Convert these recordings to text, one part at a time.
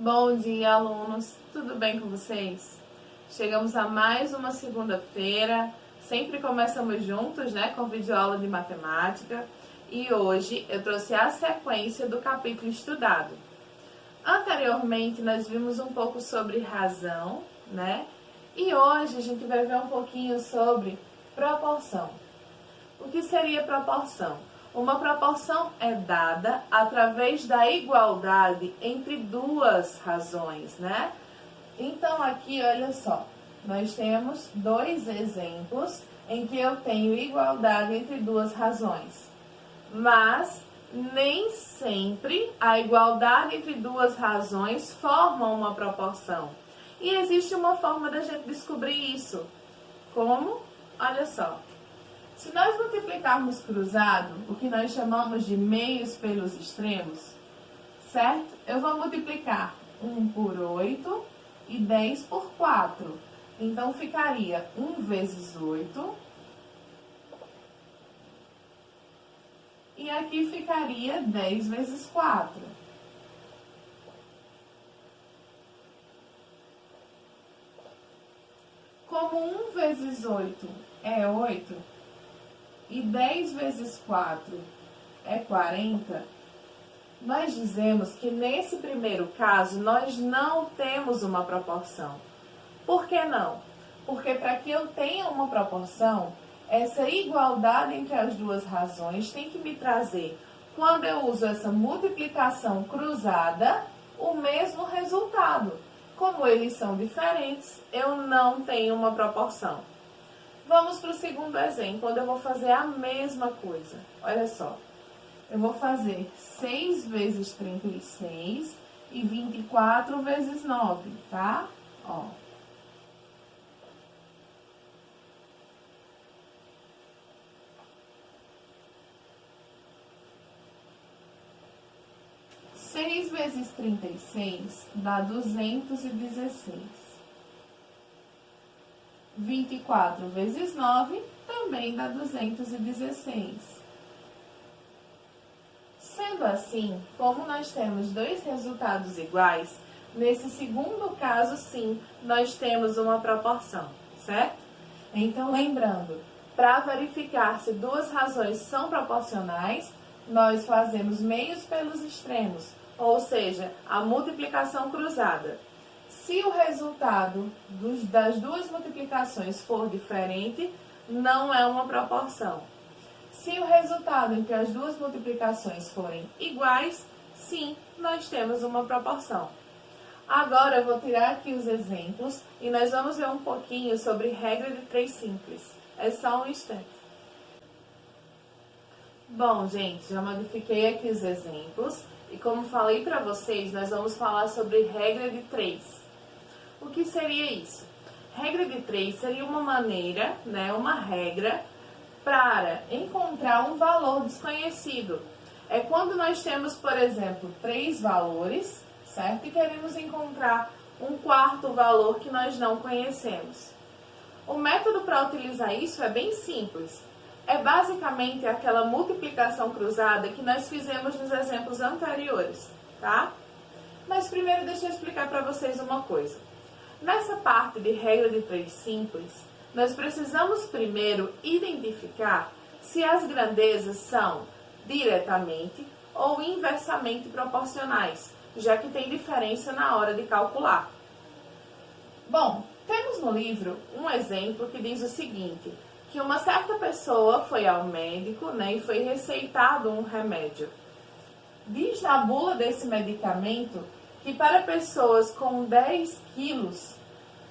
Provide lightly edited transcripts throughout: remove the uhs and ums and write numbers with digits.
Bom dia, alunos! Tudo bem com vocês? Chegamos a mais uma segunda-feira, sempre começamos juntos, né, com videoaula de matemática, e hoje eu trouxe a sequência do capítulo estudado. Anteriormente nós vimos um pouco sobre razão, né, e hoje a gente vai ver um pouquinho sobre proporção. O que seria proporção? Uma proporção é dada através da igualdade entre duas razões, né? Então aqui, olha só, nós temos dois exemplos em que eu tenho igualdade entre duas razões. Mas nem sempre a igualdade entre duas razões forma uma proporção. E existe uma forma da gente descobrir isso. Como? Olha só. Se nós multiplicarmos cruzado, o que nós chamamos de meios pelos extremos, certo? Eu vou multiplicar 1 por 8 e 10 por 4. Então, ficaria 1 vezes 8. E aqui ficaria 10 vezes 4. Como 1 vezes 8 é 8, e 10 vezes 4 é 40, nós dizemos que nesse primeiro caso nós não temos uma proporção. Por que não? Porque para que eu tenha uma proporção, essa igualdade entre as duas razões tem que me trazer, quando eu uso essa multiplicação cruzada, o mesmo resultado. Como eles são diferentes, eu não tenho uma proporção. Vamos para o segundo exemplo, onde eu vou fazer a mesma coisa. Olha só, eu vou fazer 6 vezes 36 e 24 vezes 9, tá? Ó. Seis vezes 36 dá 216. 24 vezes 9 também dá 216. Sendo assim, como nós temos dois resultados iguais, nesse segundo caso, sim, nós temos uma proporção, certo? Então, lembrando, para verificar se duas razões são proporcionais, nós fazemos meios pelos extremos, ou seja, a multiplicação cruzada. Se o resultado das duas multiplicações for diferente, não é uma proporção. Se o resultado entre as duas multiplicações forem iguais, sim, nós temos uma proporção. Agora eu vou tirar aqui os exemplos e nós vamos ver um pouquinho sobre regra de 3 simples. É só um instante. Bom, gente, já modifiquei aqui os exemplos e como falei para vocês, nós vamos falar sobre regra de 3. O que seria isso? Regra de 3 seria uma maneira, né, uma regra para encontrar um valor desconhecido. É quando nós temos, por exemplo, 3 valores, certo? E queremos encontrar um quarto valor que nós não conhecemos. O método para utilizar isso é bem simples. É basicamente aquela multiplicação cruzada que nós fizemos nos exemplos anteriores, tá? Mas primeiro deixa eu explicar para vocês uma coisa. Nessa parte de regra de 3 simples, nós precisamos primeiro identificar se as grandezas são diretamente ou inversamente proporcionais, já que tem diferença na hora de calcular. Bom, temos no livro um exemplo que diz o seguinte, que uma certa pessoa foi ao médico, né, e foi receitado um remédio. Diz na bula desse medicamento que para pessoas com 10 quilos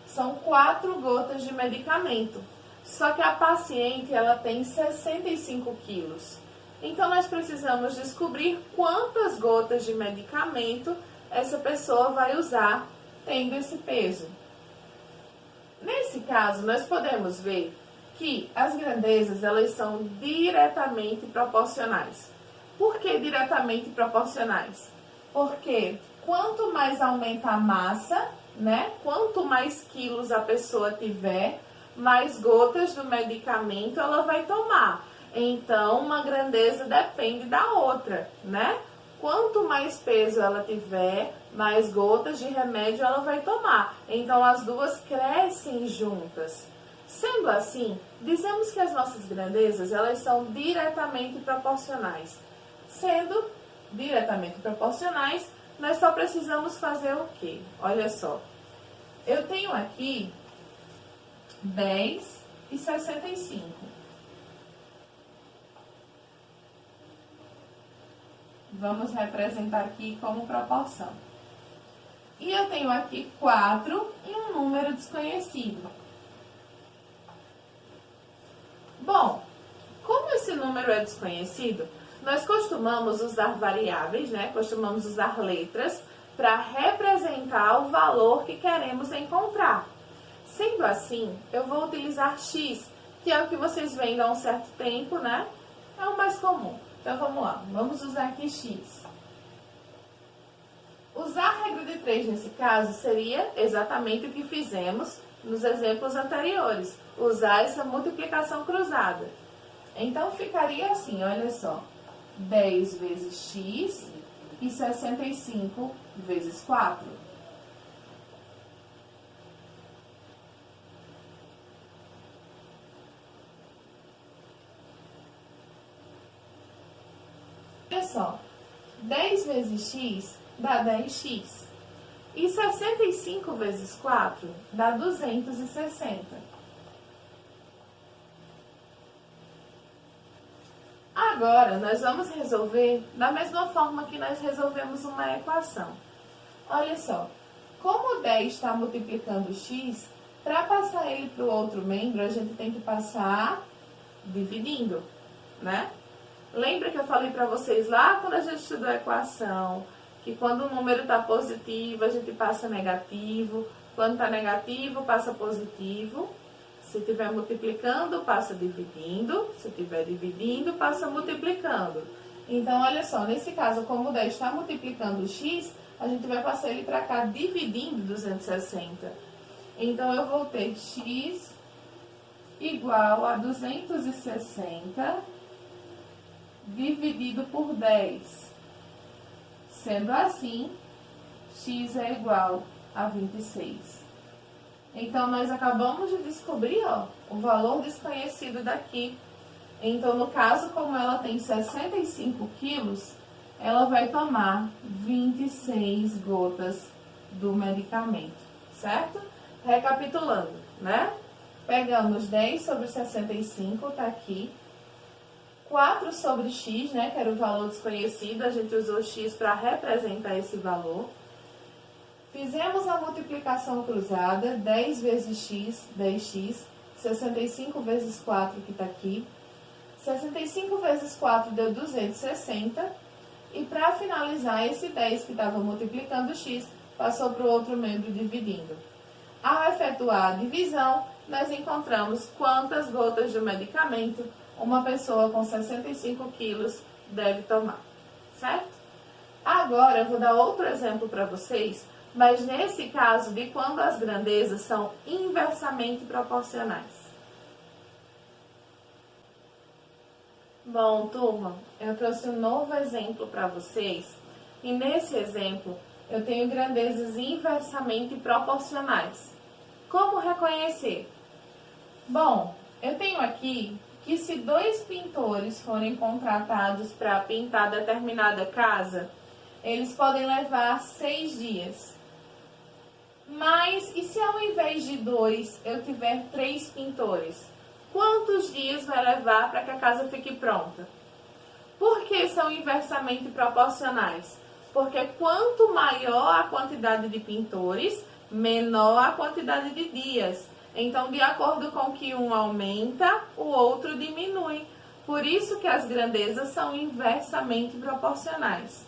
são 4 gotas de medicamento. Só que a paciente ela tem 65 quilos. Então nós precisamos descobrir quantas gotas de medicamento essa pessoa vai usar tendo esse peso. Nesse caso, nós podemos ver que as grandezas elas são diretamente proporcionais. Por que diretamente proporcionais? Porque quanto mais aumenta a massa, né? Quanto mais quilos a pessoa tiver, mais gotas do medicamento ela vai tomar. Então, uma grandeza depende da outra, né? quanto mais peso ela tiver, mais gotas de remédio ela vai tomar. Então, as duas crescem juntas. Sendo assim, dizemos que as nossas grandezas, elas são diretamente proporcionais. Sendo diretamente proporcionais, nós só precisamos fazer o quê? Olha só, eu tenho aqui 10 e 65. Vamos representar aqui como proporção. E eu tenho aqui 4 e um número desconhecido. Bom, como esse número é desconhecido, nós costumamos usar variáveis, né? Costumamos usar letras para representar o valor que queremos encontrar. Sendo assim, eu vou utilizar x, que é o que vocês veem há um certo tempo, né? É o mais comum. Então, vamos lá. Vamos usar aqui x. Usar a regra de 3 nesse caso seria exatamente o que fizemos nos exemplos anteriores. Usar essa multiplicação cruzada. Então, ficaria assim, olha só. 10 vezes x e 65 vezes 4. Olha só, 10 vezes x dá 10x. E 65 vezes 4 dá 260. Agora, nós vamos resolver da mesma forma que nós resolvemos uma equação. Olha só, como o 10 está multiplicando x, para passar ele para o outro membro, a gente tem que passar dividindo, né? Lembra que eu falei para vocês lá quando a gente estudou a equação, que quando o número está positivo, a gente passa negativo, quando está negativo, passa positivo. Se estiver multiplicando, passa dividindo. Se estiver dividindo, passa multiplicando. Então, olha só, nesse caso, como o 10 está multiplicando o x, a gente vai passar ele para cá dividindo 260. Então, eu vou ter x igual a 260 dividido por 10. Sendo assim, x é igual a 26. Então, nós acabamos de descobrir, ó, o valor desconhecido daqui. Então, no caso, como ela tem 65 quilos, ela vai tomar 26 gotas do medicamento, certo? Recapitulando, né? Pegamos 10 sobre 65, tá aqui. 4 sobre x, né, que era o valor desconhecido, a gente usou x para representar esse valor. Fizemos a multiplicação cruzada, 10 vezes x, 10x, 65 vezes 4, que está aqui. 65 vezes 4 deu 260. E para finalizar, esse 10 que estava multiplicando x, passou para o outro membro dividindo. Ao efetuar a divisão, nós encontramos quantas gotas de medicamento uma pessoa com 65 quilos deve tomar, certo? Agora, eu vou dar outro exemplo para vocês, mas nesse caso de quando as grandezas são inversamente proporcionais. Bom, turma, eu trouxe um novo exemplo para vocês, e nesse exemplo eu tenho grandezas inversamente proporcionais. Como reconhecer? Bom, eu tenho aqui que se 2 pintores forem contratados para pintar determinada casa, eles podem levar 6 dias. Mas, e se ao invés de 2 eu tiver 3 pintores? Quantos dias vai levar para que a casa fique pronta? Por que são inversamente proporcionais? Porque quanto maior a quantidade de pintores, menor a quantidade de dias. Então, de acordo com que um aumenta, o outro diminui. Por isso que as grandezas são inversamente proporcionais.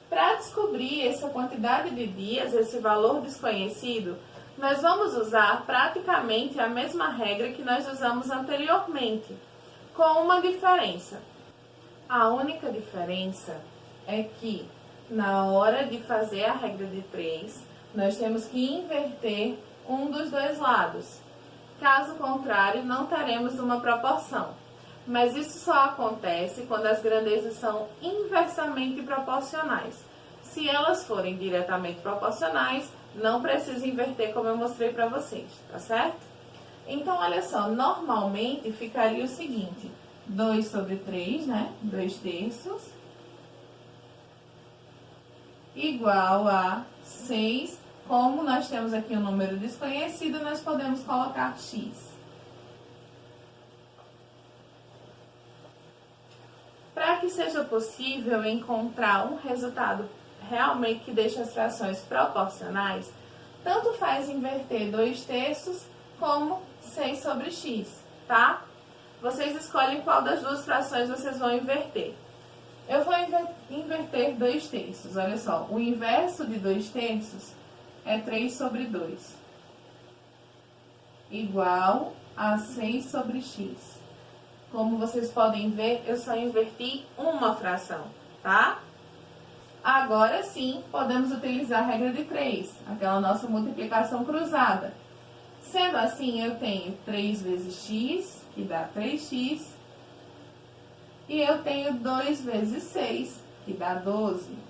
Para descobrir essa quantidade de dias, esse valor desconhecido, nós vamos usar praticamente a mesma regra que nós usamos anteriormente, com uma diferença. A única diferença é que, na hora de fazer a regra de 3, nós temos que inverter um dos dois lados. Caso contrário, não teremos uma proporção. Mas isso só acontece quando as grandezas são inversamente proporcionais. Se elas forem diretamente proporcionais, não precisa inverter como eu mostrei para vocês, tá certo? Então, olha só, normalmente ficaria o seguinte, 2 sobre 3, né? 2 terços, igual a 6. Como nós temos aqui um número desconhecido, nós podemos colocar x. Para que seja possível encontrar um resultado realmente que deixe as frações proporcionais, tanto faz inverter 2 terços como 6 sobre x, tá? Vocês escolhem qual das duas frações vocês vão inverter. Eu vou inverter 2 terços, olha só, o inverso de 2 terços é 3 sobre 2, igual a 6 sobre x. Como vocês podem ver, eu só inverti uma fração, tá? Agora sim, podemos utilizar a regra de 3, aquela nossa multiplicação cruzada. Sendo assim, eu tenho 3 vezes x, que dá 3x, e eu tenho 2 vezes 6, que dá 12.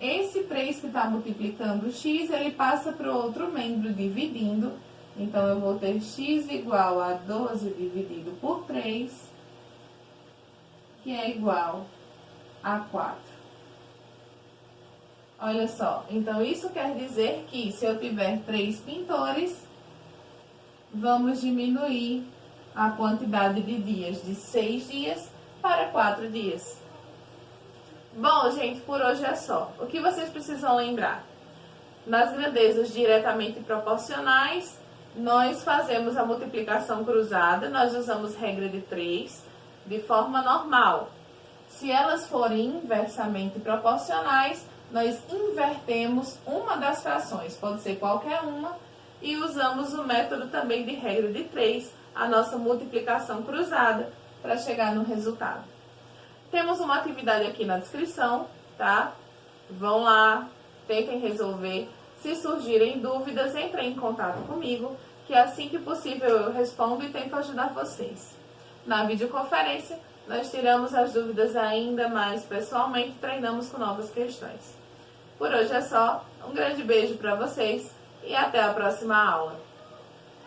Esse 3 que está multiplicando o x, ele passa para o outro membro dividindo. Então, eu vou ter x igual a 12 dividido por 3, que é igual a 4. Olha só, então isso quer dizer que se eu tiver 3 pintores, vamos diminuir a quantidade de dias de 6 dias para 4 dias. Bom, gente, por hoje é só. O que vocês precisam lembrar? Nas grandezas diretamente proporcionais, nós fazemos a multiplicação cruzada, nós usamos regra de 3 de forma normal. Se elas forem inversamente proporcionais, nós invertemos uma das frações, pode ser qualquer uma, e usamos o método também de regra de 3, a nossa multiplicação cruzada, para chegar no resultado. Temos uma atividade aqui na descrição, tá? Vão lá, tentem resolver. Se surgirem dúvidas, entrem em contato comigo, que assim que possível eu respondo e tento ajudar vocês. Na videoconferência, nós tiramos as dúvidas ainda mais pessoalmente e treinamos com novas questões. Por hoje é só, um grande beijo para vocês e até a próxima aula.